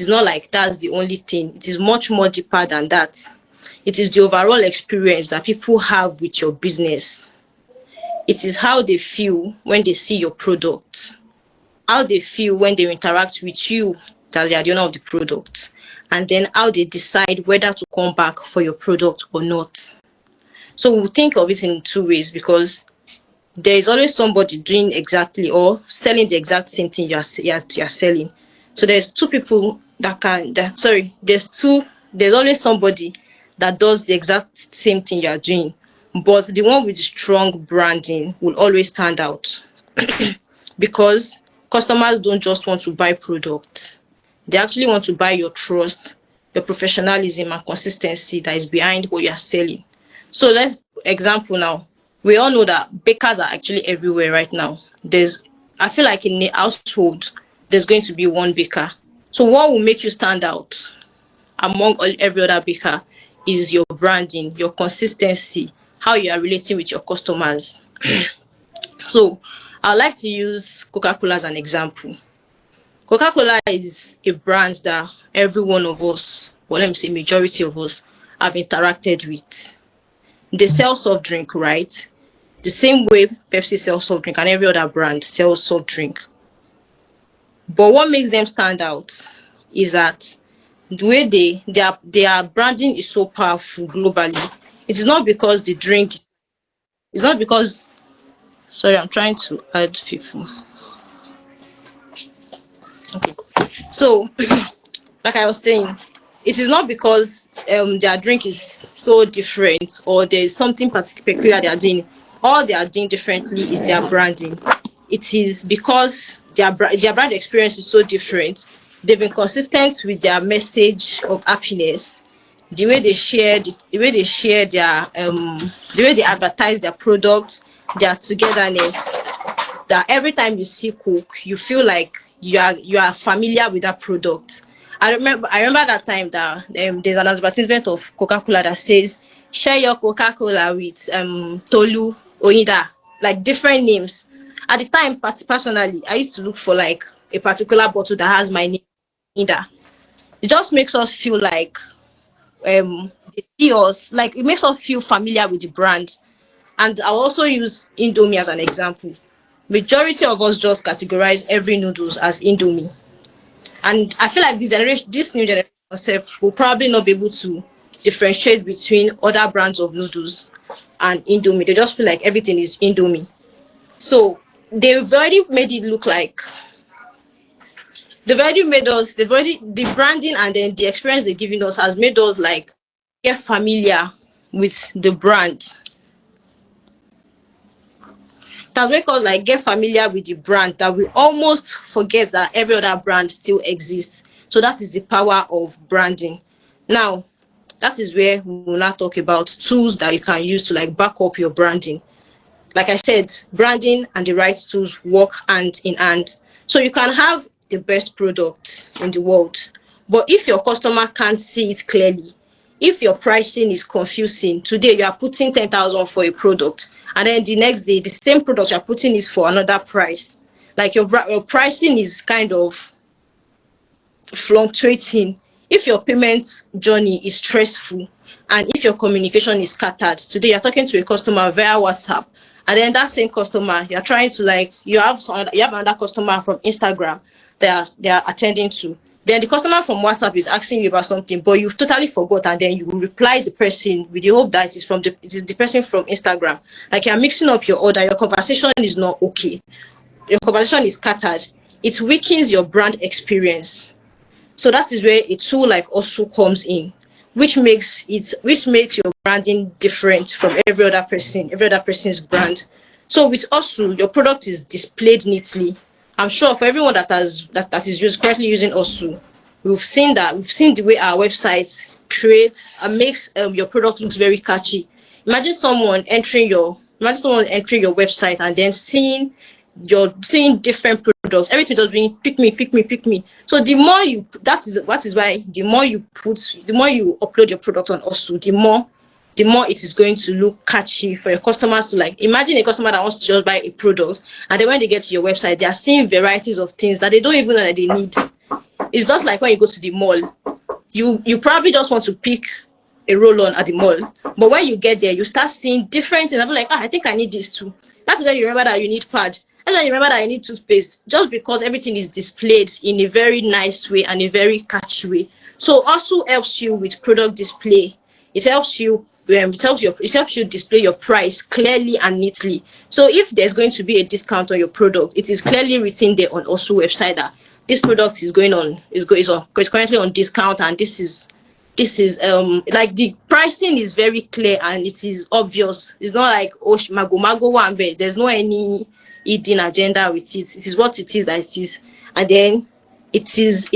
is not like that's the only thing. It is much more deeper than that. It is the overall experience that people have with your business. It is how they feel when they see your product, how they feel when they interact with you, that they are the owner of the product, and then how they decide whether to come back for your product or not. So we'll think of it in two ways, because there is always somebody doing exactly or selling the exact same thing you're selling. So there's two people there's always somebody that does the exact same thing you're doing, but the one with the strong branding will always stand out because customers don't just want to buy products. They actually want to buy your trust, your professionalism and consistency that is behind what you're selling. So let's example now. We all know that bakers are actually everywhere right now. I feel like in a household, there's going to be one baker. So what will make you stand out among every other baker is your branding, your consistency, how you are relating with your customers. So I'd like to use Coca-Cola as an example. Coca-Cola is a brand that every one of us, well, let me say majority of us, have interacted with. They sell soft drink, right? The same way Pepsi sells soft drink and every other brand sells soft drink. But what makes them stand out is that the way their branding is so powerful globally. It is not because the drink, it's not because, sorry, I'm trying to add people. Okay. So, like I was saying, it is not because their drink is so different or there's something peculiar they are doing. All they are doing differently is their branding. It is because their brand experience is so different. They've been consistent with their message of happiness, the way they share their the way they advertise their products, their togetherness. That every time you see Coke, you feel like you are familiar with that product. I remember that time that there's an advertisement of Coca-Cola that says, "Share your Coca-Cola with Tolu Oida," like different names. At the time, personally, I used to look for like a particular bottle that has my name in there. It just makes us feel like they see us, like it makes us feel familiar with the brand. And I'll also use Indomie as an example. Majority of us just categorize every noodles as Indomie. And I feel like this new generation concept will probably not be able to differentiate between other brands of noodles and Indomie. They just feel like everything is Indomie. So they've already made it look like the branding and then the experience they're giving us has made us like get familiar with the brand. That make us like get familiar with the brand that we almost forget that every other brand still exists. So that is the power of branding. Now, that is where we will now talk about tools that you can use to like back up your branding. Like I said, branding and the right tools work hand in hand. So you can have the best product in the world, but if your customer can't see it clearly, if your pricing is confusing, today you are putting 10,000 for a product, and then the next day the same product you're putting is for another price. Like your pricing is kind of fluctuating. If your payment journey is stressful, and if your communication is scattered, today you're talking to a customer via WhatsApp, and then that same customer you're trying to like you have another customer from Instagram they are attending to. Then the customer from WhatsApp is asking you about something, but you've totally forgot, and then you will reply the person with the hope that it is the person from Instagram. Like you're mixing up your order, your conversation is not okay. Your conversation is scattered. It weakens your brand experience. So that is where a tool like also comes in, which makes your branding different from every other person's brand. So with also your product is displayed neatly. I'm sure for everyone that is currently using Osu, we've seen the way our websites create and makes your product looks very catchy. Imagine someone entering your website and then seeing different products. Everything just being pick me. So the more the more you upload your product on Osu, the more it is going to look catchy for your customers to like. Imagine a customer that wants to just buy a product, and then when they get to your website, they are seeing varieties of things that they don't even know that they need. It's just like when you go to the mall, you probably just want to pick a roll on at the mall, but when you get there, you start seeing different things. I'm like, I think I need this too. That's when you remember that you need pad. That's when you remember that you need toothpaste. Just because everything is displayed in a very nice way and a very catchy way. So also helps you with product display. It helps you it helps you display your price clearly and neatly. So if there's going to be a discount on your product, it is clearly written there on also website that this product is going on is currently on discount, and this is like the pricing is very clear and it is obvious. It's not like, oh, mago one bed. There's no any hidden agenda with it. It is what it is that it is. And then there's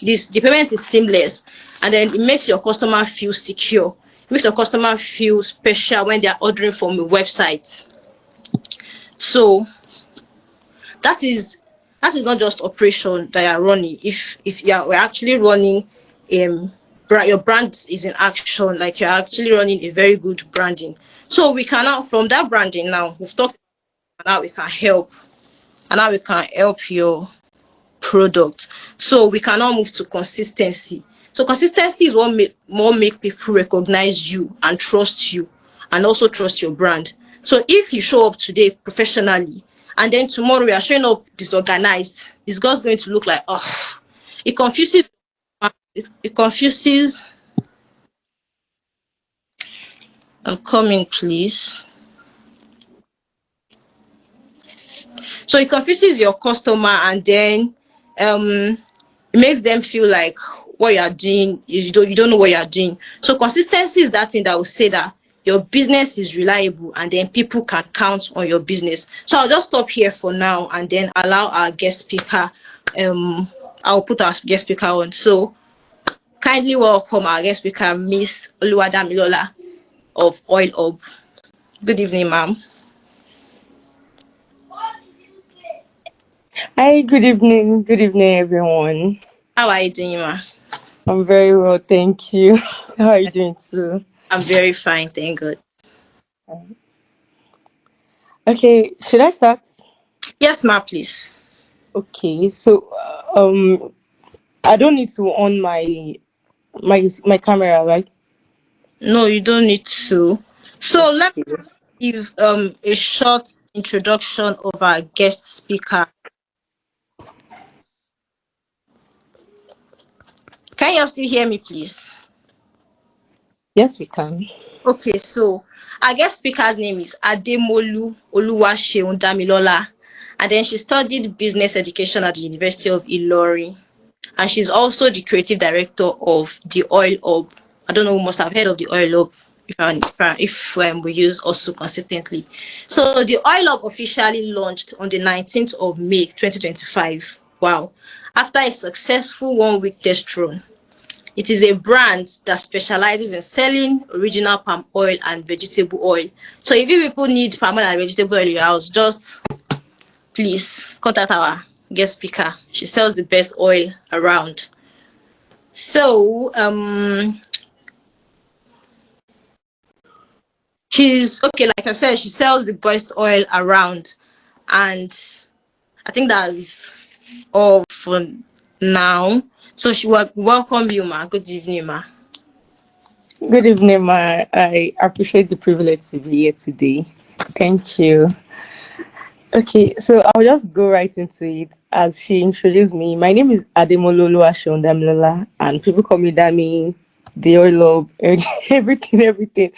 this the payment is seamless, and then it makes your customer feel secure. It makes your customer feel special when they are ordering from a website. So that is not just operation that you are running. If we're actually running your brand is in action, like you're actually running a very good branding. So we can now, from that branding, now we've talked about how we can help and how we can help your product. So we can now move to consistency. So consistency is what make people recognize you and trust you, and also trust your brand. So if you show up today professionally and then tomorrow you are showing up disorganized, it's just going to look like, oh, it confuses it confuses I'm coming, please. So it confuses your customer, and then it makes them feel like what you are doing you don't know what you are doing. So consistency is that thing that will say that your business is reliable, and then people can count on your business. So I'll just stop here for now and then allow our guest speaker. I'll put our guest speaker on. So kindly welcome our guest speaker, Miss Oluwadamilola of Oil Hub. Good evening, ma'am. Hi, good evening. Good evening, everyone. How are you doing, ma? I'm very well, thank you. How are you doing too? I'm very fine, thank God. Okay, should I start? Yes, ma, please. Okay, so I don't need to on my camera, right? No, you don't need to. So let Okay. me give a short introduction of our guest speaker. Can you still hear me, please? Yes, we can. Okay, so our guest speaker's name is Ademolu Oluwaseun Damilola, and then she studied business education at the University of Ilorin, and she's also the creative director of the Oil Hub. I don't know, who must have heard of the Oil Hub if we use also consistently. So the Oil Hub officially launched on the 19th of May 2025. Wow. After a successful 1 week test run. It is a brand that specializes in selling original palm oil and vegetable oil. So if you people need palm oil and vegetable oil in your house, just please contact our guest speaker. She sells the best oil around. So she's okay, like I said, she sells the best oil around, and I think that's all for now. So she will welcome you, ma. Good evening, ma. Good evening, ma. I appreciate the privilege to be here today. Thank you. Okay, so I'll just go right into it. As she introduced me, my name is Ademololo Ashondamilola, and people call me Dami, the oil of everything, everything.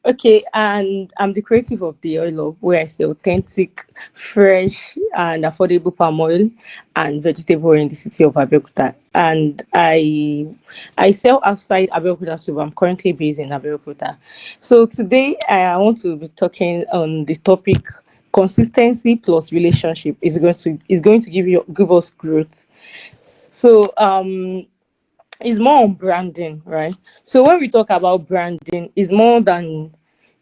Okay, and I'm the creative of the oil of where I sell authentic, fresh, and affordable palm oil and vegetable oil in the city of Abeokuta. And I sell outside Abeokuta too. But I'm currently based in Abeokuta. So today I want to be talking on the topic consistency plus relationship is going to give us growth. So it's more on branding, right? So when we talk about branding, it's more than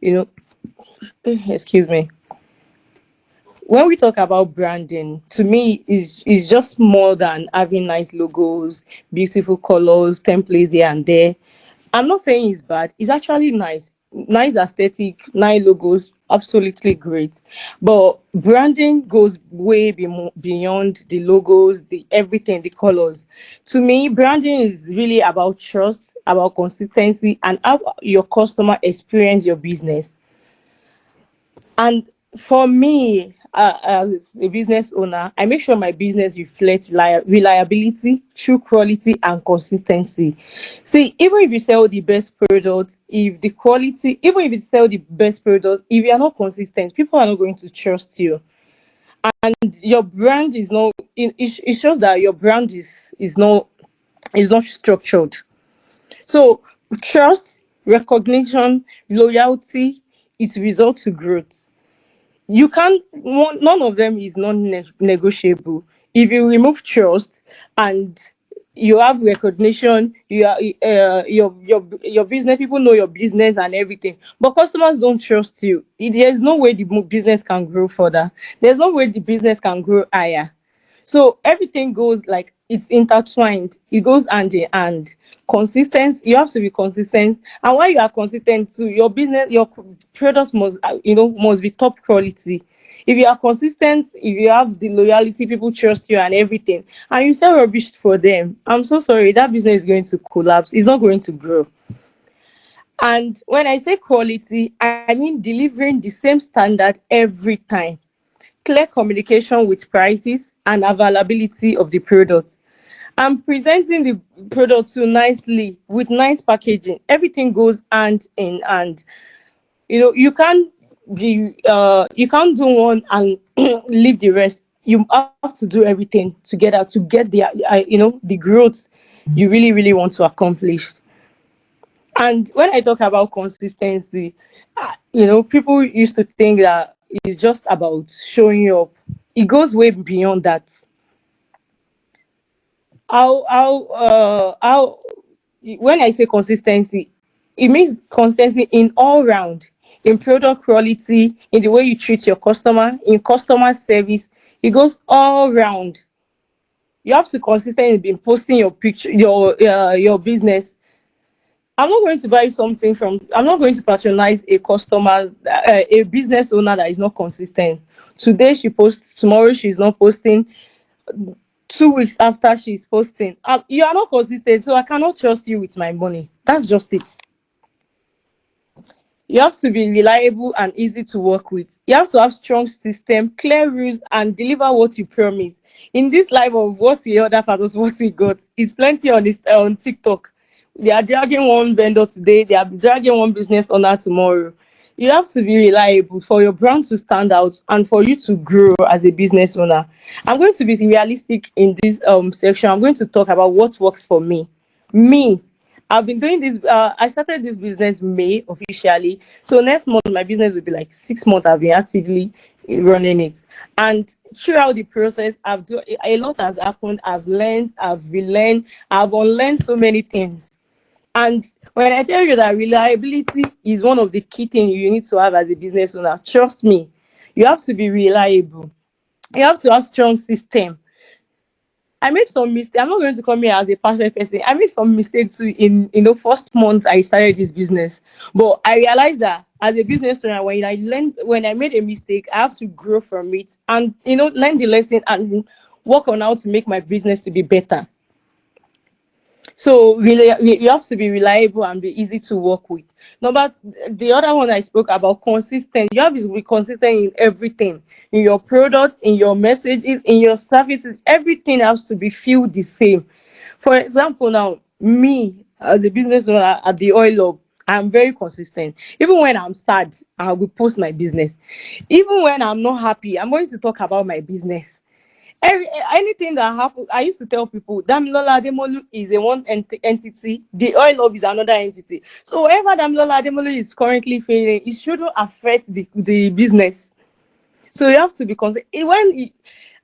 you know excuse me. When we talk about branding, to me is just more than having nice logos, beautiful colors, templates here and there. I'm not saying it's bad, it's actually nice, nice aesthetic, nice logos, absolutely great. But branding goes way beyond the logos, the everything, the colors. To me, branding is really about trust, about consistency, and how your customer experience your business. And for me, as a business owner, I make sure my business reflects reliability, true quality, and consistency. See, even if you sell the best product, if the quality, even if you sell the best product, if you are not consistent, people are not going to trust you. And your brand is not. It shows that your brand is not structured. So trust, recognition, loyalty, it results to growth. You can't none of them is non-negotiable. If you remove trust and you have recognition, you are your business, people know your business and everything, but customers don't trust you, there's no way the business can grow further. There's no way the business can grow higher. So everything goes like it's intertwined. It goes hand in hand. Consistent. You have to be consistent, and when you are consistent too, your business, your products must, must be top quality. If you are consistent, if you have the loyalty, people trust you and everything, and you sell rubbish for them, I'm so sorry, that business is going to collapse. It's not going to grow. And when I say quality, I mean delivering the same standard every time, clear communication with prices and availability of the product, and presenting the product too nicely with nice packaging. Everything goes hand in hand. You can't do one and leave the rest. You have to do everything together to get the growth you really want to accomplish. And when I talk about consistency, people used to think that it's just about showing up. It goes way beyond that. How when I say consistency, it means consistency in all round, in product quality, in the way you treat your customer, in customer service. It goes all round. You have to consistently be posting your picture, your business. I'm not going to patronize a customer, a business owner that is not consistent. Today she posts, tomorrow she's not posting, 2 weeks after she's posting. You are not consistent, so I cannot trust you with my money. That's just it. You have to be reliable and easy to work with. You have to have strong system, clear rules, and deliver what you promise. In this life of what we order versus what we got, is plenty on this on TikTok. They are dragging one vendor today, they are dragging one business owner tomorrow. You have to be reliable for your brand to stand out and for you to grow as a business owner. I'm going to be realistic in this section. I'm going to talk about what works for me. Me, I've been doing this. I started this business May officially. So next month, my business will be like 6 months. I've been actively running it, and throughout the process, a lot has happened. I've learned, I've relearned, I've unlearned so many things. And when I tell you that reliability is one of the key things you need to have as a business owner, trust me, you have to be reliable. You have to have strong system. I made some mistake. I'm not going to come here as a perfect person. I made some mistakes too in first month I started this business. But I realized that as a business owner, when I made a mistake, I have to grow from it and learn the lesson and work on how to make my business to be better. So really, you have to be reliable and be easy to work with. Number the other one I spoke about, consistent. You have to be consistent in everything, in your products, in your messages, in your services. Everything has to be feel the same. For example, now me as a business owner at the oil hub, I'm very consistent. Even when I'm sad, I will post my business. Even when I'm not happy, I'm going to talk about my business. Anything that happens, I used to tell people Damilola Ademolu is a entity, the oil love is another entity. So wherever Damilola Ademolu is currently failing, it shouldn't affect the business. So you have to be considered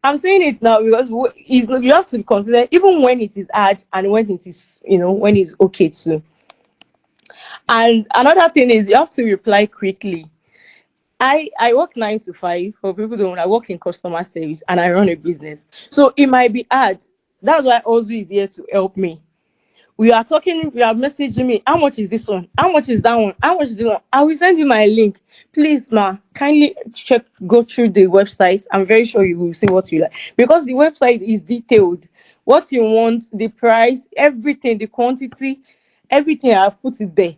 I'm saying it now because you have to be considered even when it is hard and when it is when it's okay too. And another thing is you have to reply quickly. I work 9 to 5. For people who don't know, I work in customer service and I run a business. So it might be hard. That's why Ozu is here to help me. We are talking, you are messaging me, how much is this one, how much is that one, how much is this one. I will send you my link. Please ma, kindly check, go through the website. I'm very sure you will see what you like, because the website is detailed. What you want, the price, everything, the quantity, everything, I've put it there.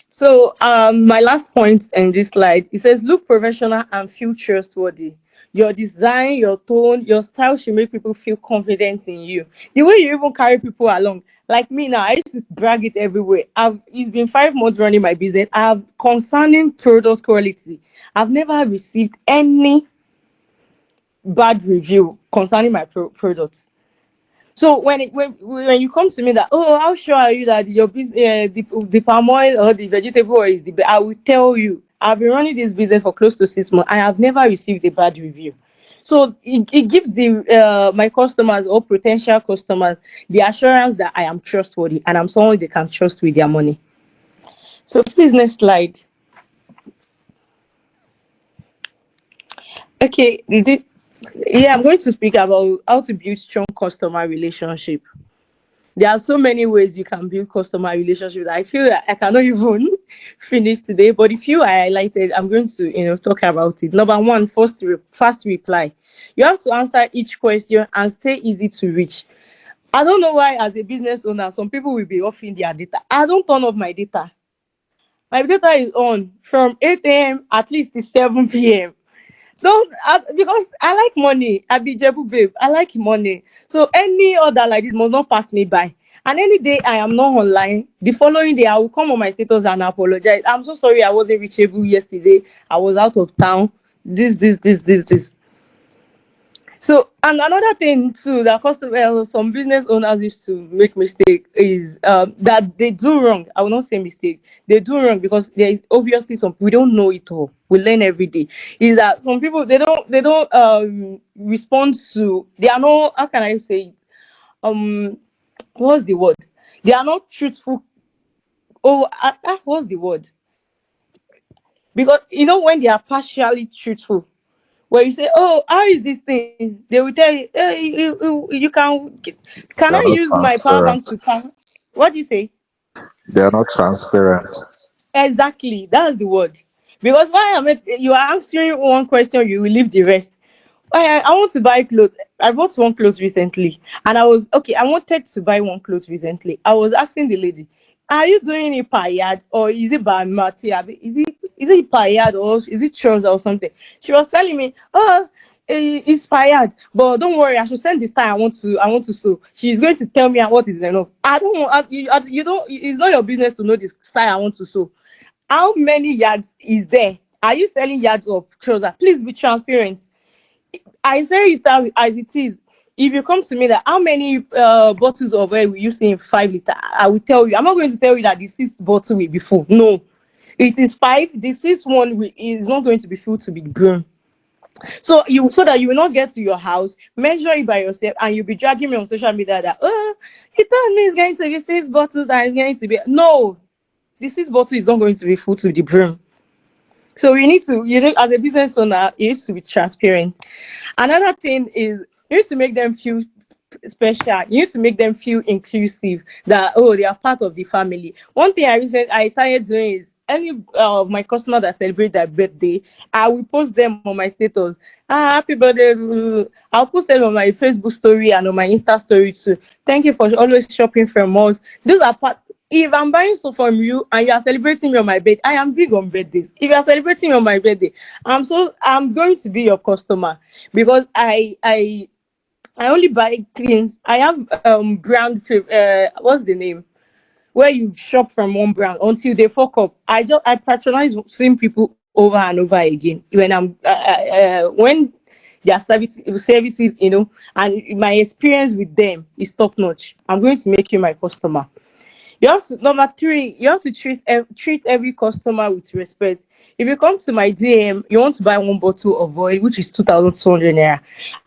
So my last point in this slide, it says look professional and feel trustworthy. Your design, your tone, your style should make people feel confident in you. The way you even carry people along. Like me now, I used to brag it everywhere. It's been 5 months running my business. I have, concerning product quality, I've never received any bad review concerning my products. So when you come to me that, oh, how sure are you that your business, the palm oil or the vegetable oil is the best? I will tell you, I've been running this business for close to 6 months. I have never received a bad review. So it gives the my customers or potential customers the assurance that I am trustworthy and I'm someone they can trust with their money. So please, next slide. Okay, yeah, I'm going to speak about how to build strong customer relationship. There are so many ways you can build customer relationships. I feel that I cannot even finish today, but the few I highlighted, I'm going to talk about it. Number one, fast reply. You have to answer each question and stay easy to reach. I don't know why, as a business owner, some people will be offering their data. I don't turn off my data. My data is on from 8 a.m. at least to 7 p.m. Don't because I like money. I be Jebu babe. I like money. So any order like this must not pass me by. And any day I am not online, the following day I will come on my status and apologize. I'm so sorry I wasn't reachable yesterday. I was out of town. This. So, and another thing too that some business owners used to make mistake is that they do wrong. I will not say mistake. They do wrong because there is obviously some, we don't know it all. We learn every day. Is that some people, they don't respond to, they are not, how can I say it? um what's the word? They are not truthful. What's the word? Because when they are partially truthful, where you say, "Oh, how is this thing?" They will tell you, "Hey, can I They are not use my power bank transparent. to charge?" What do you say? They are not transparent. Exactly, that's the word. Because why you are answering one question, you will leave the rest. I want to buy clothes. I bought one clothes recently, and I was okay. I wanted to buy one clothes recently. I was asking the lady, "Are you doing it per yard or is it by material? Is it per yard or is it trouser or something?" She was telling me, "Oh, it's per yard, but don't worry. I should send the style I want to sew." She's going to tell me what is enough. I don't want you don't. It's not your business to know the style I want to sew. How many yards is there? Are you selling yards of trouser? Please be transparent. I say it as it is. If you come to me that how many bottles of oil will you see in 5 liter, I will tell you. I'm not going to tell you that the sixth bottle will be full. No, it is five. The sixth one is not going to be full to be grown. So that you will not get to your house, measure it by yourself, and you'll be dragging me on social media that he told me it's going to be six bottles that is going to be no. The six bottle is not going to be full to the brim. So we need to, as a business owner, you need to be transparent. Another thing is you need to make them feel special. You need to make them feel inclusive. That they are part of the family. One thing I started doing is any of my customers that celebrate their birthday, I will post them on my status. Happy birthday! I'll post them on my Facebook story and on my Insta story too. Thank you for always shopping from us. Those are part. If I'm buying so from you and you are celebrating me on my birthday, I am big on birthdays. If you are celebrating me on my birthday, I'm going to be your customer because I only buy things. I have what's the name? Where you shop from one brand until they fuck up. I patronize same people over and over again when their services, and my experience with them is top notch. I'm going to make you my customer. Number three, you have to treat every customer with respect. If you come to my DM, you want to buy one bottle of oil, which is 2,200 naira.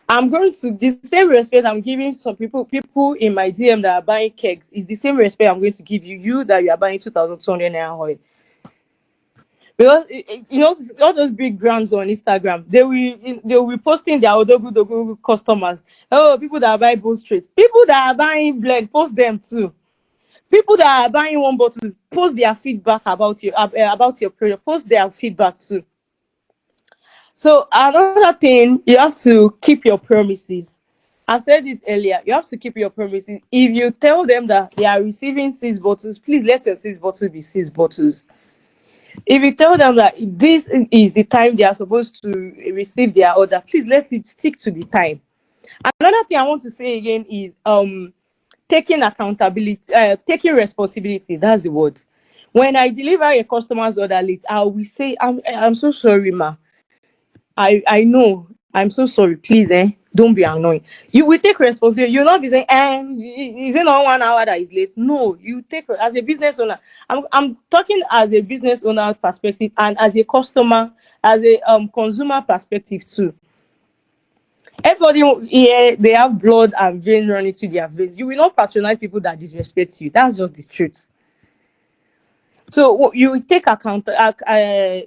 I'm going to the same respect I'm giving some people in my DM that are buying kegs is the same respect I'm going to give you that you are buying 2,200 naira oil. Because all those big brands on Instagram, they will be posting their odogu dogu customers. Oh, people that buy both straight, people that are buying blend, post them too. People that are buying one bottle, post their feedback about your product, post their feedback too. So another thing, you have to keep your promises. I said it earlier, you have to keep your promises. If you tell them that they are receiving 6 bottles, please let your 6 bottles be 6 bottles. If you tell them that this is the time they are supposed to receive their order, please let it stick to the time. Another thing I want to say again is taking accountability, taking responsibility. That's the word. When I deliver a customer's order late, I will say, I'm so sorry, ma. I know. I'm so sorry. Please, don't be annoying. You will take responsibility. You'll not be saying, is it not 1 hour that is late? No, you take as a business owner. I'm talking as a business owner perspective and as a customer, as a consumer perspective too. Everybody here, they have blood and vein running through their veins. You will not patronize people that disrespect you. That's just the truth. So you take account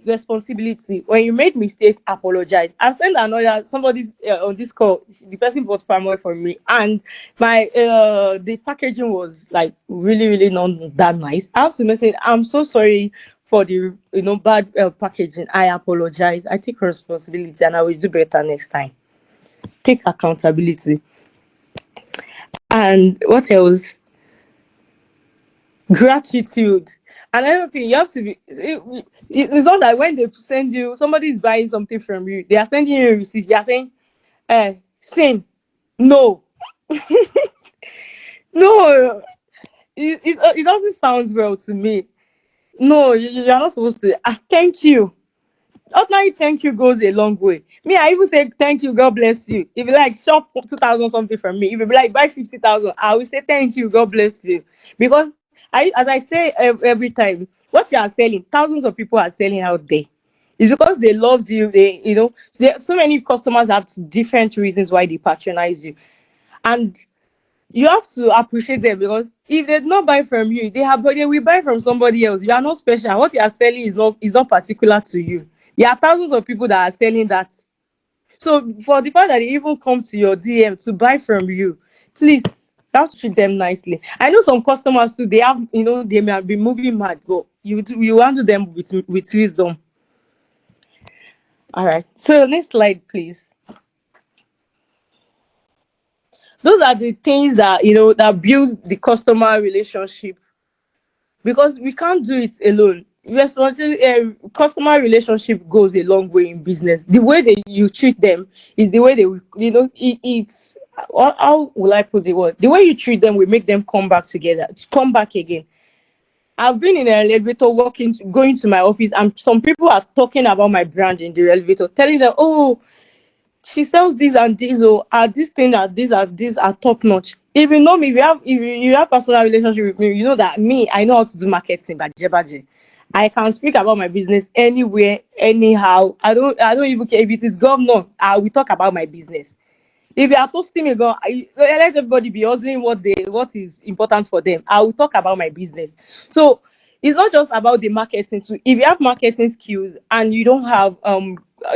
responsibility. When you made mistake, apologize. I've sent another somebody's on this call. The person bought palm oil for me, and my the packaging was like really really not that nice. I have to message. I'm so sorry for the bad packaging. I apologize. I take responsibility, and I will do better next time. Take accountability. And what else? Gratitude. Another thing, you have to be it's not that when they send you, somebody is buying something from you, they are sending you a receipt, you are saying same. No. No, it doesn't sound well to me. No, you are not supposed to. Thank you. Ordinary thank you goes a long way. Me, I even say thank you, God bless you. If you like shop 2,000 something from me, if you like buy 50,000, I will say thank you, God bless you. Because as I say every time, what you are selling, thousands of people are selling out there. It's because they love you. So many customers have different reasons why they patronize you, and you have to appreciate them because if they not buy from you, they will buy from somebody else. You are not special. What you are selling is not particular to you. There are thousands of people that are selling that. So for the fact that they even come to your DM to buy from you, please, you have to treat them nicely. I know some customers too. They may be moving mad, but you handle them with wisdom. All right. So next slide, please. Those are the things that builds the customer relationship, because we can't do it alone. Customer relationship goes a long way in business. The way that you treat them is the way they will, it's how will I put the word? The way you treat them will make them come back together, come back again. I've been in an elevator going to my office, and some people are talking about my brand in the elevator, telling them, oh, she sells this and this, or this thing and this are top notch. If you know me, if you have personal relationship with me, you know that me, I know how to do marketing by jebaje. I can speak about my business anywhere, anyhow. I don't even care if it is governor. I will talk about my business. If you are posting me, go let everybody be hustling what is important for them. I will talk about my business. So it's not just about the marketing too. If you have marketing skills and you don't have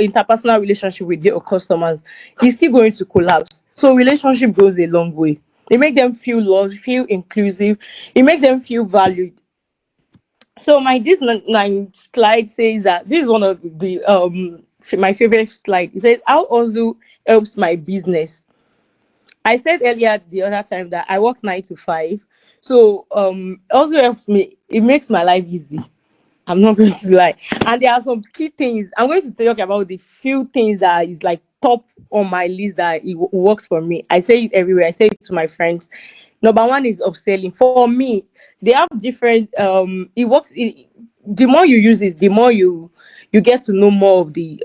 interpersonal relationship with your customers, it's still going to collapse. So relationship goes a long way. It make them feel loved, feel inclusive. It makes them feel valued. So this nine slide says that this is one of the my favorite slide. It says how also helps my business. I said earlier the other time that I work 9 to 5. So also helps me. It makes my life easy. I'm not going to lie. And there are some key things. I'm going to talk about the few things that is like top on my list that it works for me. I say it everywhere. I say it to my friends. Number one is upselling. For me, they have different. It works. The more you use this, the more you get to know more of the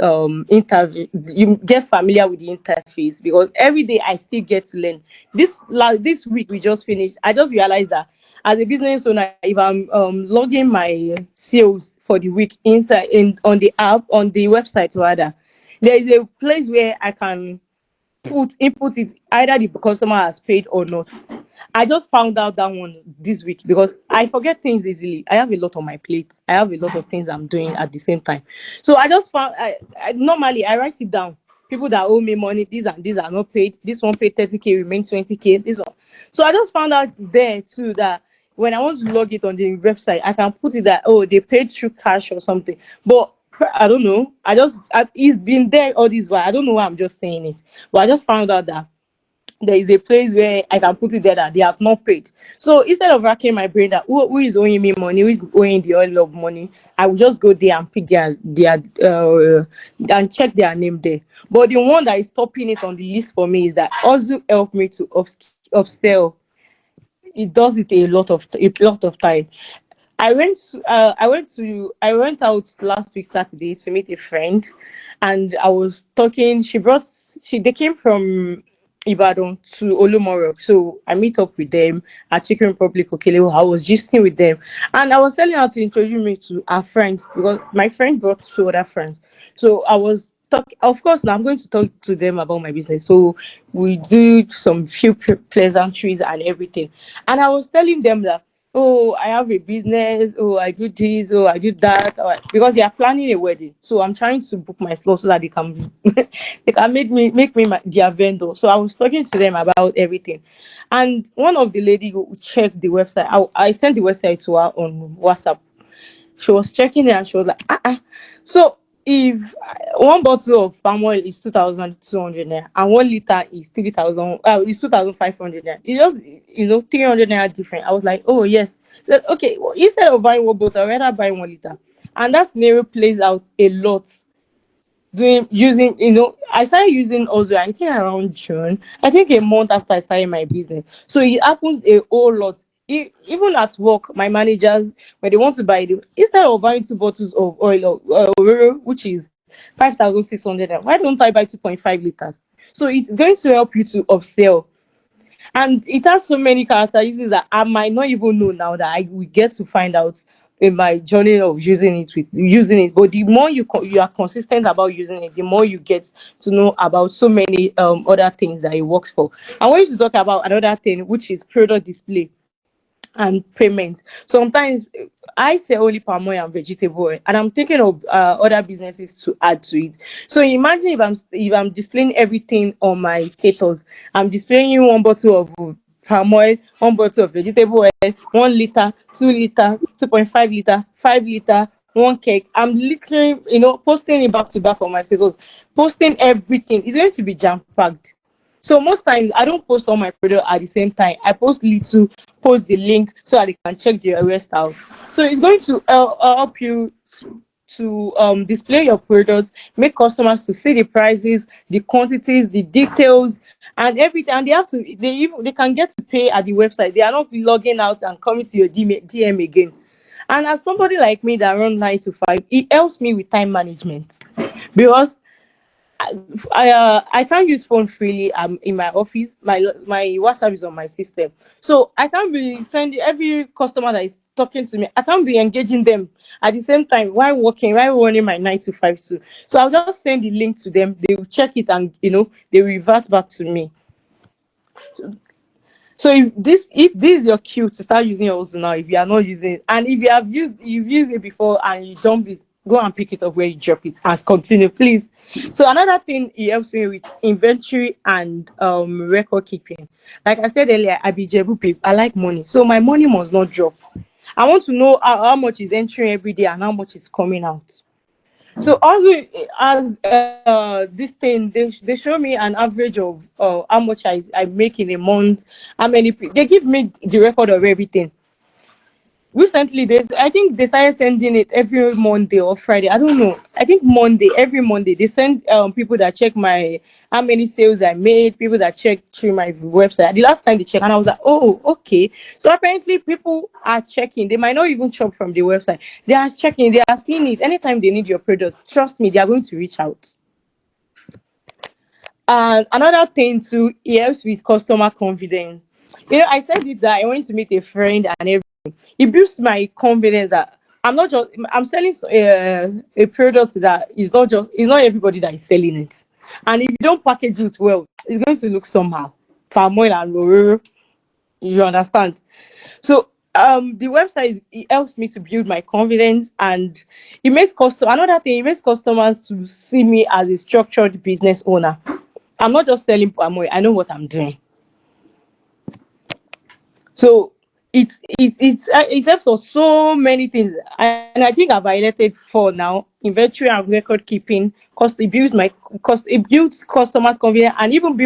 interview. You get familiar with the interface, because every day I still get to learn. This week we just finished, I just realized that as a business owner, if I'm logging my sales for the week inside on the app, on the website rather, there is a place where I can input it, either the customer has paid or not. I just found out that one this week because I forget things easily. I have a lot on my plate. I have a lot of things I'm doing at the same time. So I just found I normally I write it down. People that owe me money, these and these are not paid. This one paid 30K, remain 20K. This one. So I just found out there too that when I want to log it on the website, I can put it that oh they paid through cash or something. But I don't know. It's been there all this while. I don't know why I'm just saying it. But I just found out that there is a place where I can put it there that they have not paid. So instead of racking my brain that who is owing me money, who is owing the oil of money, I will just go there and pick their and check their name there. But the one that is topping it on the list for me is that also help me to upsell. It does it a lot of time. I went out last week Saturday to meet a friend, and I was talking. They came from Ibadan to Olumoro, so I meet up with them at Chicken Republic Okelewo. I was gisting with them, and I was telling her to introduce me to our friends because my friend brought two other friends. So I was talk. Of course, now I'm going to talk to them about my business. So we do some few pleasantries and everything, and I was telling them that oh I have a business, oh I do this, oh I do that, because they are planning a wedding, so I'm trying to book my slot so that they can they can make me their vendor. So I was talking to them about everything, and one of the lady who checked the website, I sent the website to her on WhatsApp. She was checking it and she was like, so if one bottle of palm oil is 2,200 naira and 1 liter is 3,000, is 2,500 naira, it's just 300 naira different. I was like, oh yes. She said, okay, well, instead of buying one bottle, I'd rather buy 1 liter. And that scenario plays out a lot doing using I started using also I think around June, I think a month after I started my business. So it happens a whole lot. Even at work, my managers, when they want to buy it, instead of buying 2 bottles of oil which is 5,600, why don't I buy 2.5 liters? So it's going to help you to upsell, and it has so many characteristics that I might not even know now that I will get to find out in my journey of using it. But the more you are consistent about using it, the more you get to know about so many other things that it works for. I want you to talk about another thing, which is product display and payment. Sometimes I sell only palm oil and vegetable oil, and I'm thinking of other businesses to add to it. So imagine if I'm displaying everything on my status. I'm displaying 1 bottle of palm oil, 1 bottle of vegetable oil, 1 liter, 2 liter, 2.5 liter, 5 liter, one cake. I'm literally, posting it back to back on my status, posting everything. It's going to be jam packed. So most times I don't post all my product at the same time. I post little, post the link so that they can check the rest out. So it's going to help you to display your products, make customers to see the prices, the quantities, the details, and everything. And they can get to pay at the website. They are not logging out and coming to your DM again. And as somebody like me that run 9 to 5, it helps me with time management because I can't use phone freely. I'm in my office. My WhatsApp is on my system, so I can't be sending every customer that is talking to me. I can't be engaging them at the same time while working, while running my 9 to 5 too. So I'll just send the link to them. They will check it and they revert back to me. So if this is your cue to start using it also now, if you are not using it, and if you've used it before and you dump it, go and pick it up where you drop it and continue, please. So another thing it helps me with inventory and record keeping. Like I said earlier, I be Jebu babe. I like money, so my money must not drop. I want to know how much is entering every day and how much is coming out. So also as this thing, they show me an average of how much I make in a month, how many they give me the record of everything. Recently, I think they started sending it every Monday or Friday. I don't know. I think Monday, every Monday they send people that check my how many sales I made, people that check through my website. The last time they checked, and I was like, oh, okay. So apparently people are checking. They might not even shop from the website. They are checking. They are seeing it. Anytime they need your product, trust me, they are going to reach out. And another thing too, it helps with customer confidence. I said it that I went to meet a friend and it boosts my confidence that I'm selling a product that is not just it's not everybody that is selling it, and if you don't package it well, it's going to look somehow. Palm oil and Lorero. You understand? So the website it helps me to build my confidence, and it makes custom another thing, it makes customers to see me as a structured business owner. I'm not just selling palm oil, I know what I'm doing. So it helps us so many things, and I think I've highlighted four now: inventory and record keeping. Cost it builds my cost it builds customers confidence, and even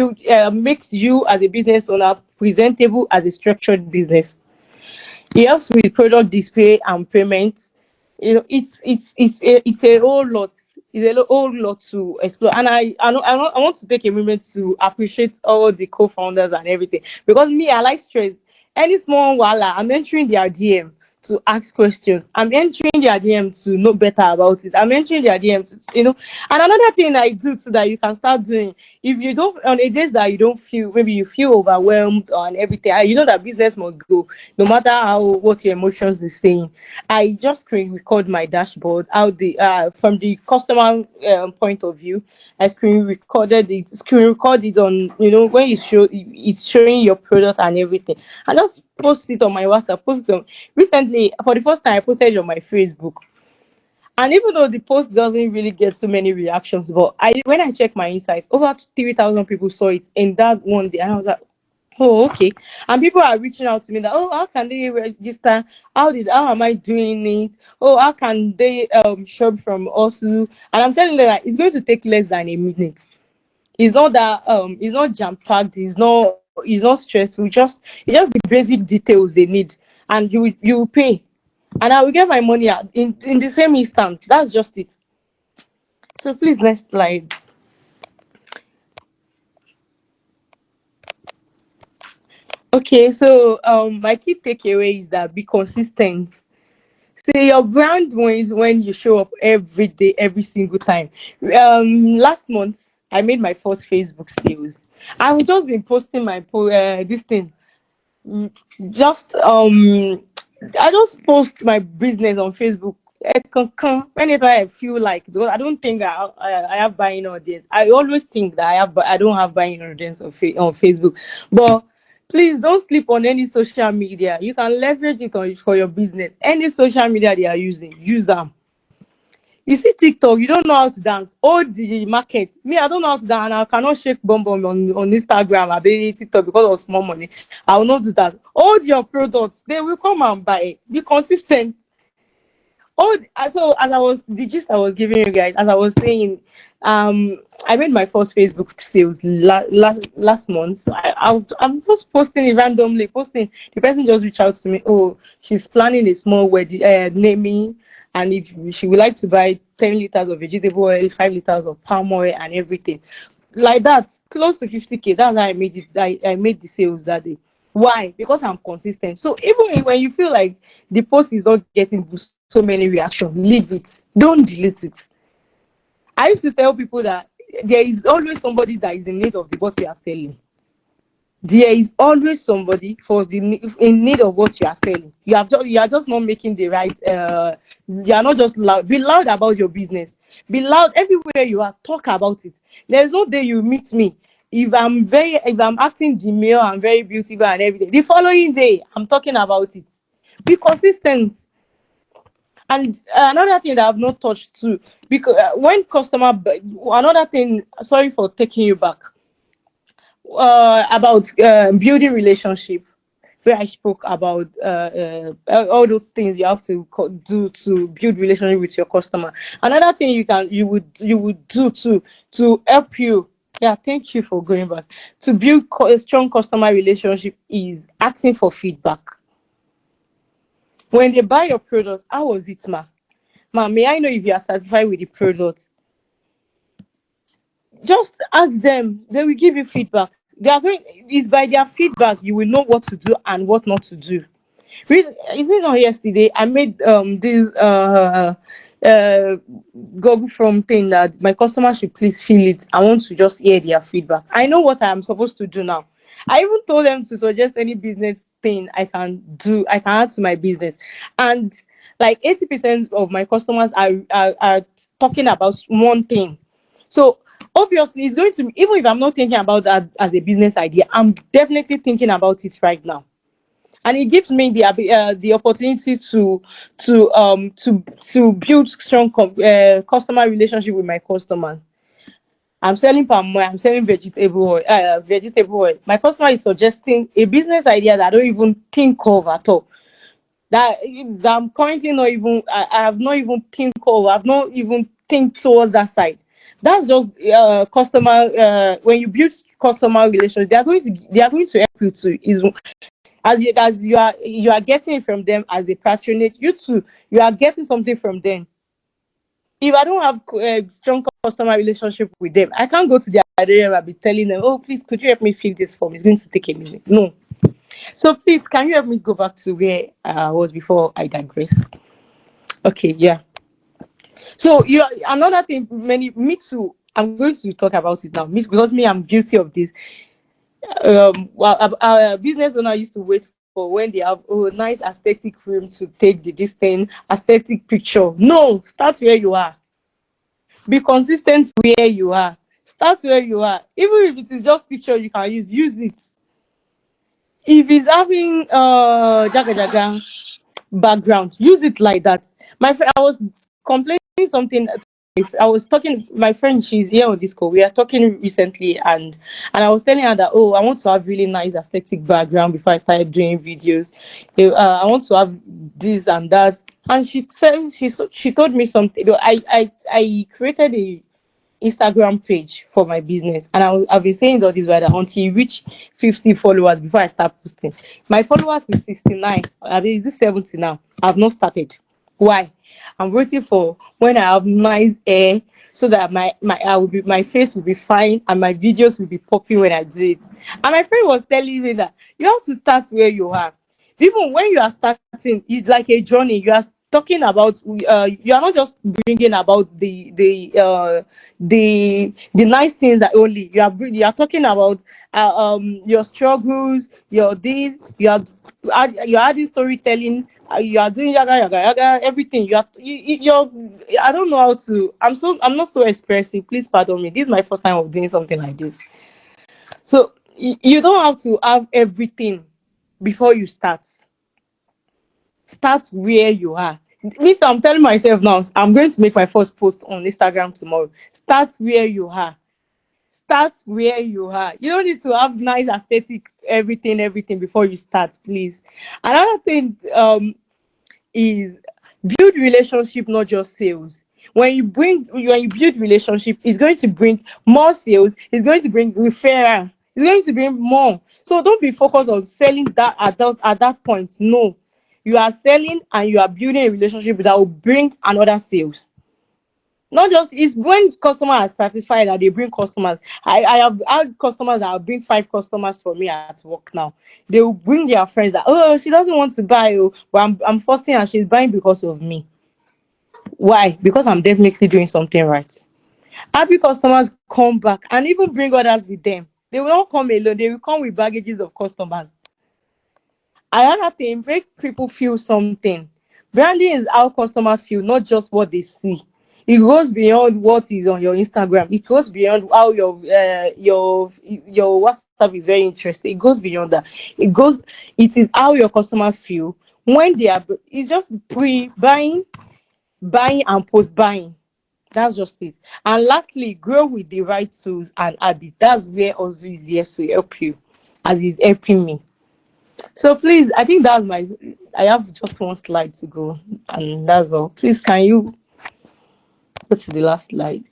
makes you as a business owner presentable as a structured business. It helps with product display and payments. It's a whole lot. Whole lot to explore, and I want to take a moment to appreciate all the co-founders and everything, because me, I like stress. Any small wala, I'm entering their DM to ask questions. I'm entering their DM to know better about it. I'm entering their DM to. And another thing I do too that you can start doing, if you don't, on a days that you don't feel, maybe you feel overwhelmed and everything, you know that business must go no matter how what your emotions is saying. I just screen record my dashboard out the from the customer point of view. I screen record it on, when it's showing your product and everything. I just post it on my WhatsApp. Post it on, recently for the first time I posted it on my Facebook. And even though the post doesn't really get so many reactions, but I when I check my insight, over 3,000 people saw it in that one day, and I was like, oh, okay. And people are reaching out to me that, oh, how can they register? How am I doing it? Oh, how can they shop from us? And I'm telling them that it's going to take less than a minute. It's not jam packed. It's not stressful. It's just the basic details they need, and you will pay, and I will get my money out in the same instant. That's just it. So please, next slide. Okay, so my key takeaway is that be consistent. See your brand wins when you show up every day, every single time. Last month I made my first Facebook sales. I've just been posting this thing. Mm, just I just post my business on Facebook. Whenever I feel like, because I don't think I have buying audience. I always think that I don't have buying audience on Facebook. But please don't sleep on any social media. You can leverage it for your business. Any social media they are using, use them. You see TikTok, you don't know how to dance. All the market. Me, I don't know how to dance, and I cannot shake bomb bomb on Instagram. I be TikTok because of small money. I will not do that. All your products, they will come and buy. Be consistent. So as I was the gist I was giving you guys, as I was saying, I made my first Facebook sales last month. So I'm just posting it randomly. Posting, the person just reached out to me. Oh, she's planning a small wedding, naming, and if she would like to buy 10 liters of vegetable oil, 5 liters of palm oil, and everything like that, close to 50K. That's how I made it. I made the sales that day. Why? Because I'm consistent. So even when you feel like the post is not getting so many reactions, leave it. Don't delete it. I used to tell people that there is always somebody that is in need of the what you are selling. There is always somebody in need of what you are selling. You are just not making the right. You are not just loud. Be loud about your business. Be loud everywhere you are. Talk about it. There is no day you meet me. If I'm acting demure and very beautiful and everything, the following day I'm talking about it. Be consistent. And another thing that I've not touched too, because another thing. Sorry for taking you back. About building relationship, where I spoke about all those things you have to do to build relationship with your customer. Another thing you would do to help you. Yeah, thank you for going back. To build a strong customer relationship is asking for feedback. When they buy your product, how was it, ma? Ma, may I know if you are satisfied with the product? Just ask them. They will give you feedback. It's by their feedback you will know what to do and what not to do. Is it not yesterday I made this uh Google from thing that my customers should please fill it. I want to just hear their feedback. I know what I am supposed to do now. I even told them to suggest any business thing I can add to my business. And like 80% of my customers are talking about one thing. So obviously it's going to, even if I'm not thinking about that as a business idea, I'm definitely thinking about it right now. and it gives me the opportunity to build strong customer relationship with my customers. I'm selling palm oil, I'm selling vegetable oil. My customer is suggesting a business idea that I don't even think of at all. That I'm currently not even I have not even think of, I've not even think towards that side. That's just customer when you build customer relations, they are going to help you to is as you are getting it from them as a patronage, you too you are getting something from them. If I don't have a strong customer relationship with them, I can't go to their area and be telling them, oh, please, could you help me fill this form? It's going to take a minute. No. So please, can you help me go back to where I was before I digress? Okay, yeah. So you another thing, me too. I'm going to talk about it now, because I'm guilty of this. Well, our business owner used to wait for when they have nice aesthetic room to take this thing aesthetic picture. No, start where you are. Be consistent where you are. Start where you are. Even if it is just picture you can use it. If it's having jaga jaga background, use it like that. My friend, I was complaining something. I was talking. My friend, she's here on this call. We are talking recently, and I was telling her that, oh, I want to have really nice aesthetic background before I started doing videos. I want to have this and that. And she said she told me something. I created a Instagram page for my business, and I've been saying all this while that until you reach 50 followers before I start posting. My followers is 69. I mean, is it 70 now? I've not started. Why? I'm waiting for when I have nice hair, so that my face will be fine and my videos will be popping when I do it. And my friend was telling me that you have to start where you are. Even when you are starting, it's like a journey. You are talking about you are not just bringing about the nice things that only you are talking about your struggles, your this, you're adding storytelling, you are doing yaga yaga yaga everything. You're I don't know how to, I'm not so expressive, please pardon me. This is my first time of doing something like this. So you don't have to have everything before you start where you are. Me too, I'm telling myself now, I'm going to make my first post on Instagram tomorrow. Start where you are. Start where you are. You don't need to have nice aesthetic everything before you start, please. Another thing is build relationship, not just sales. When you build relationship, it's going to bring more sales, it's going to bring referral, it's going to bring more. So don't be focused on selling that at that point. No, you are selling and you are building a relationship that will bring another sales. Not just, it's when customers are satisfied that they bring customers. I have had customers that will bring 5 customers for me at work now. They will bring their friends that, oh, she doesn't want to buy, oh, but I'm forcing her, she's buying because of me. Why? Because I'm definitely doing something right. Happy customers come back and even bring others with them. They will not come alone, they will come with baggages of customers. Another thing, make people feel something. Branding is how customers feel, not just what they see. It goes beyond what is on your Instagram. It goes beyond how your WhatsApp is very interesting. It goes beyond that. It is how your customers feel when they are. It's just pre-buying, buying, and post-buying. That's just it. And lastly, grow with the right tools and habits. That's where also is here to help you, as is helping me. So please, I think that's my. I have just one slide to go, and that's all. Please, can you go to the last slide?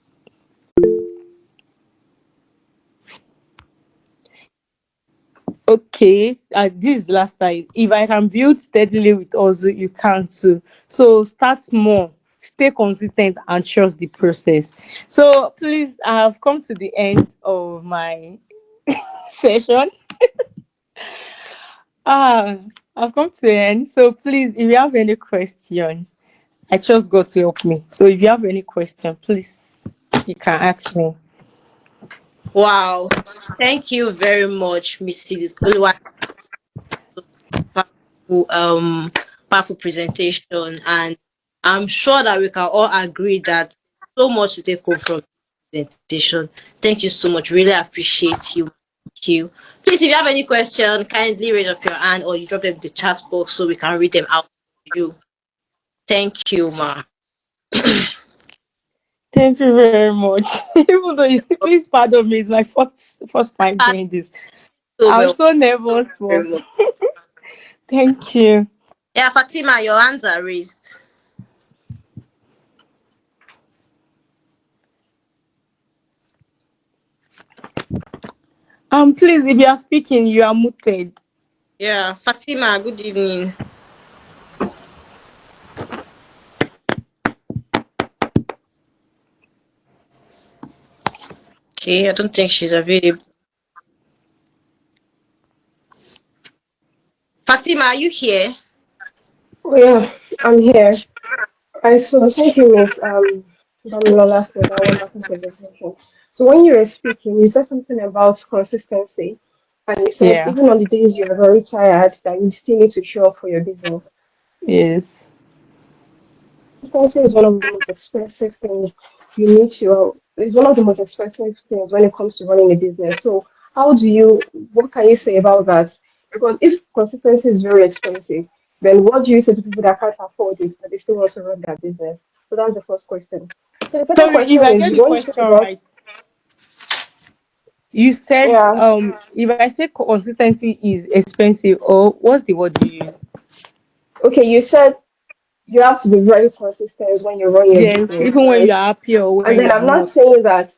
Okay, this is the last slide. If I can build steadily with also, you can too. So start small, stay consistent, and trust the process. So please, I have come to the end of my session. Ah, I've come to the end. So please, if you have any question, I trust God to help me. So if you have any question, please, you can ask me. Wow. Thank you very much, Mrs. Oluwa. Powerful, powerful presentation, and I'm sure that we can all agree that so much to take home from this presentation. Thank you so much. Really appreciate you. you. Please, if you have any question, kindly raise up your hand or you drop them in the chat box so we can read them out to you. Thank you, ma. Thank you very much. Even though please pardon me, it's my first time Thank doing this. you so I'm well. so nervous, but Very much. thank you. Yeah, Fatima, your hands are raised. Please, if you are speaking, you are muted. Yeah, Fatima, good evening. Okay, I don't think she's available. Fatima, are you here? Oh yeah, I'm here. I so thank you, Miss Damilola, for that wonderful presentation. So when you were speaking, you said something about consistency, and you said Yeah. even on the days you are very tired, that you still need to show up for your business. Yes. Consistency is one of the most expensive things you need to. It's one of the most expensive things when it comes to running a business. So how do you? What can you say about that? Because if consistency is very expensive, then what do you say to people that can't afford it but they still want to run their business? So that's the first question. So the second Sorry, if question I is get the when you spoke question about right, you said yeah. if I say consistency is expensive, or what's the word you use? Okay, you said you have to be very consistent when you're running your Yes, business, even when you right? are happy or And when you then are I'm not not. saying that.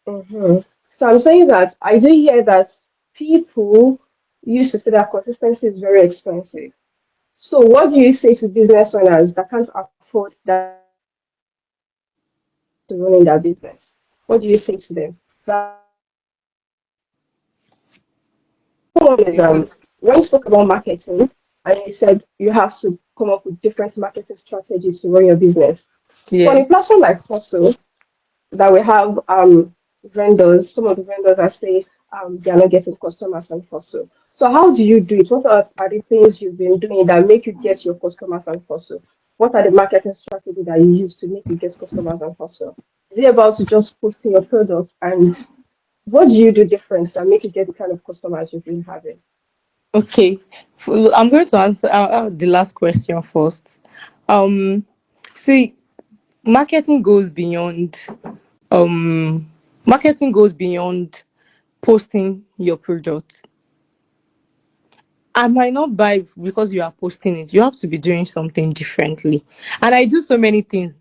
Mhm. So I'm saying that I do hear that people used to say that consistency is very expensive. So what do you say to business owners that can't afford that to running their business? What do you say to them? That's the first question. Second one is when you spoke about marketing and you said you have to come up with different marketing strategies to run your business. So on a Yes. platform like Hustle, that we have vendors, some of the vendors that say they are not getting customers from Fossil. So how do you do it? Are the things you've been doing that make you get your customers on Fossil? What are the marketing strategies that you use to make you get customers on Fossil? Is it about to just posting your products and what do you do different that make you get the kind of customers you've been having? Okay. I'm going to answer the last question first. Um, See, marketing goes beyond um marketing goes beyond posting your product. I might not buy because you are posting it. You have to be doing something differently. And I do so many things.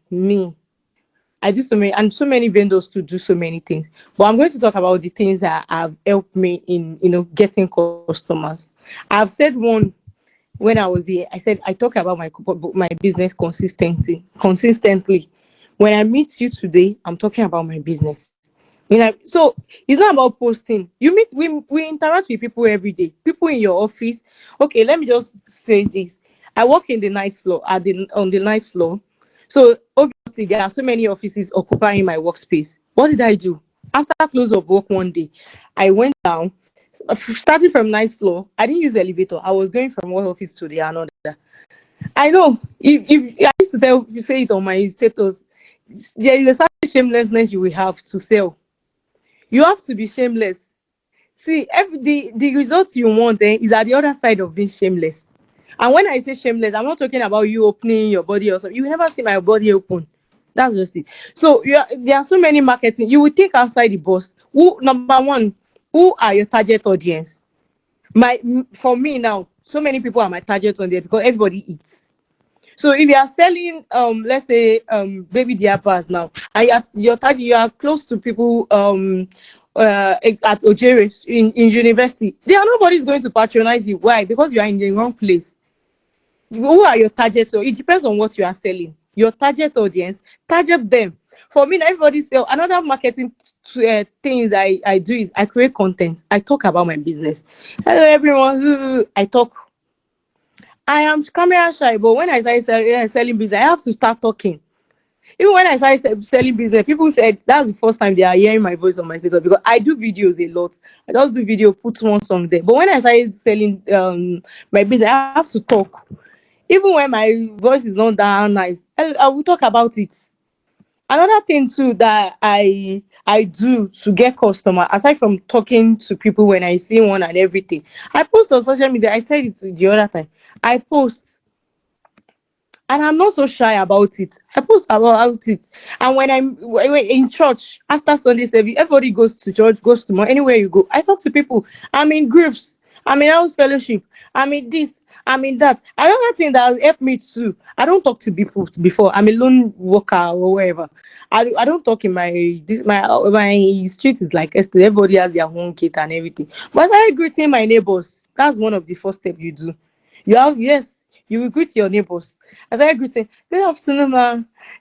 I do so many, and so many vendors to do so many things. But I'm going to talk about the things that have helped me in getting customers. I've said one when I was here. I said I talk about my business consistently. When I meet you today, I'm talking about my business. So it's not about posting. We interact with people every day. People in your office. Okay, let me just say this. I work in the night floor at the on the night floor. So obviously there are so many offices occupying my workspace. What did I do? After close of work one day, I went down, starting from ninth floor. I didn't use elevator. I was going from one office to the another. I know. If I used to tell you say it on my status, there is a certain shamelessness you will have to sell. You have to be shameless. See, the results you want is at the other side of being shameless. And when I say shameless, I'm not talking about you opening your body or something. You will never see my body open. That's just it. So there are so many marketing. You will think outside the box. Who number one? Who are your target audience? For me now, so many people are my target audience because everybody eats. So if you are selling, let's say, baby diapers now, and you are close to people, at Ojere in university, there are nobody's going to patronize you. Why? Because you are in the wrong place. Who are your targets? So it depends on what you are selling. Your target audience, target them. For me, everybody sell. Another marketing things I do is I create content. I talk about my business. Hello everyone. I talk. I am camera shy, but when I started selling business, I have to start talking. Even when I started selling business, people said that's the first time they are hearing my voice on my status because I do videos a lot. I just do video, put one song there. But when I started selling my business, I have to talk. Even when my voice is not that nice, I will talk about it. Another thing too that I I do to get customer, aside from talking to people when I see one and everything, I post on social media. I said it the other time. I post, and I'm not so shy about it. I post about it. And when when in church after Sunday service, everybody goes to church, goes to anywhere you go. I talk to people. I'm in groups. I'm in house fellowship. I'm in this. I'm in that. Another thing that has helped me too. I don't talk to people before. I'm a lone worker or wherever. I don't talk in my street is like Esther. Everybody has their own kid and everything. But I greeting my neighbors. That's one of the first steps you do. You have, yes, you will greet your neighbors. As I greet, say, good afternoon, ma.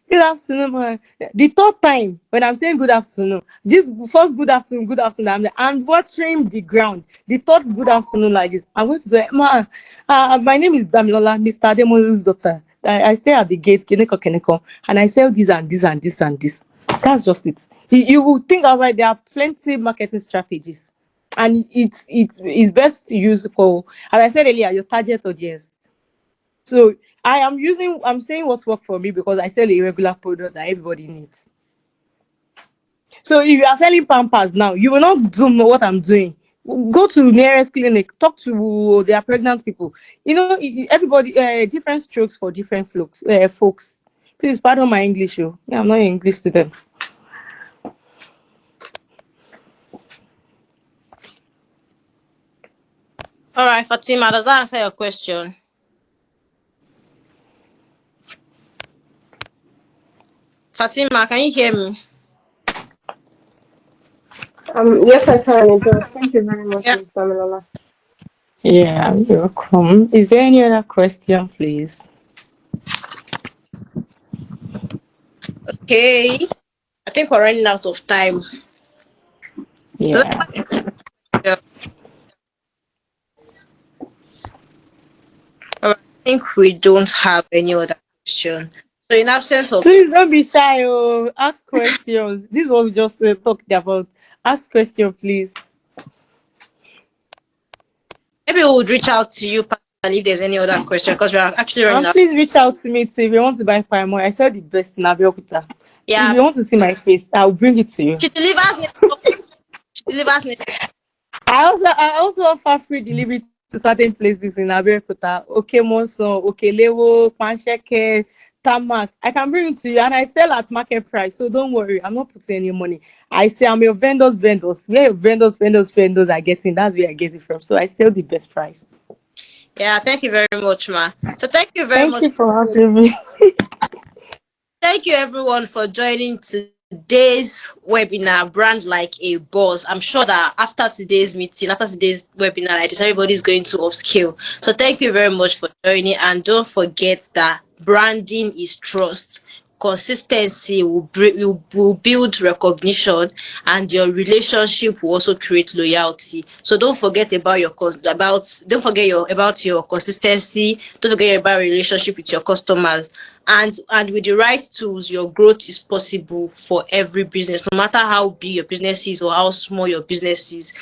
Good afternoon, ma. The third time when I'm saying good afternoon, this first good afternoon, I'm watering the ground. The third good afternoon like this, I'm going to say, ma, my name is Damilola, Mr. Ademolu's daughter. I stay at the gate, Keneko, and I sell this and this and this and this. That's just it. You will think outside. There are plenty marketing strategies, and it's best to use for, as I said earlier, your target audience. So I'm saying what's worked for me because I sell a regular product that everybody needs. So if you are selling Pampers now, you will not do what I'm doing. Go to nearest clinic, talk to their pregnant people. Everybody, different strokes for different folks. Please pardon my English. Oh. Yeah, I'm not an English student. All right, Fatima, does that answer your question? Fatima, can you hear me? Yes, I can. It does. Thank you very much, Yeah. Ms. Damilola. Yeah, you're welcome. Is there any other question, please? Okay. I think we're running out of time. Yeah. Yeah. All right. I think we don't have any other question. So in absence of, Please don't be shy. Oh, ask questions. This is what we just talked about. Ask question, please. maybe we would reach out to you personally if there's any other question because we are actually running And out. please reach out to me too if you want to buy Paimon. I sell the best in Abeokuta. If Yeah. you want to see my face, I'll bring it to you. She delivers next. She delivers next. I also offer free delivery to certain places in Abeokuta. Okemoson, Okelewo, Pansheke, Tamak. I can bring it to you and I sell at market price. So don't worry, I'm not putting any money. I say I'm your vendors. Where your vendors are getting, that's where I get it from. So I sell the best price. Yeah. Thank you very much, ma. So thank you very Thank much. you for having me. Thank you everyone for joining today's webinar, Brand Like a Boss. I'm sure that after today's meeting, after today's webinar, like this, everybody's going to upskill. So thank you very much for joining, and don't forget that branding is trust. Consistency will build recognition, and your relationship will also create loyalty. So don't forget about don't forget about your consistency. Don't forget about relationship with your customers. And with the right tools, your growth is possible for every business, no matter how big your business is or how small your business is.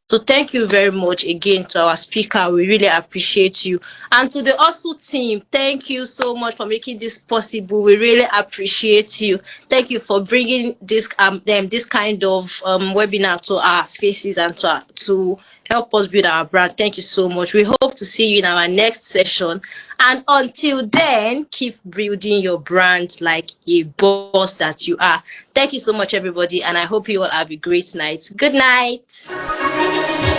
So thank you very much again to our speaker. We really appreciate you. And to the Hustle team, thank you so much for making this possible. We really appreciate you. Thank you for bringing this kind of webinar to our faces and to help us build our brand. Thank you so much. We hope to see you in our next session. And until then, keep building your brand like a boss that you are. Thank you so much, everybody. And I hope you all have a great night. Good night.